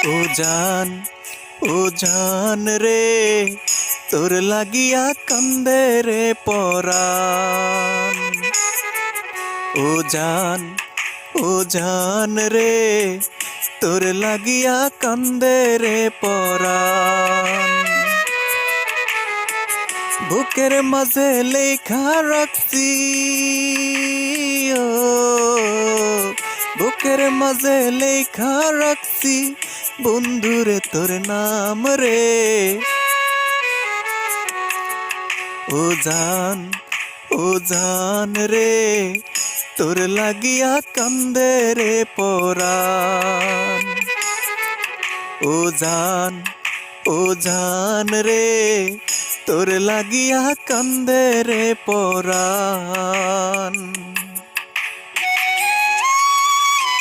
ও জান, ও জান রে, তোর লাগিয়া কান্দে রে পরাণ। ও জান, ও জান রে, তোর লাগিয়া কান্দে রে পরাণ। বুকের মাঝে লেখা রাখছি, ও বুকের মাঝে লেখা রাখছি, বন্ধুরে তোর নাম রে। ও জান, ও জান রে, তোর লাগিয়া কান্দে রে পরাণ। ও জান, ও জান রে, তোর লাগিয়া কান্দে রে পরাণ।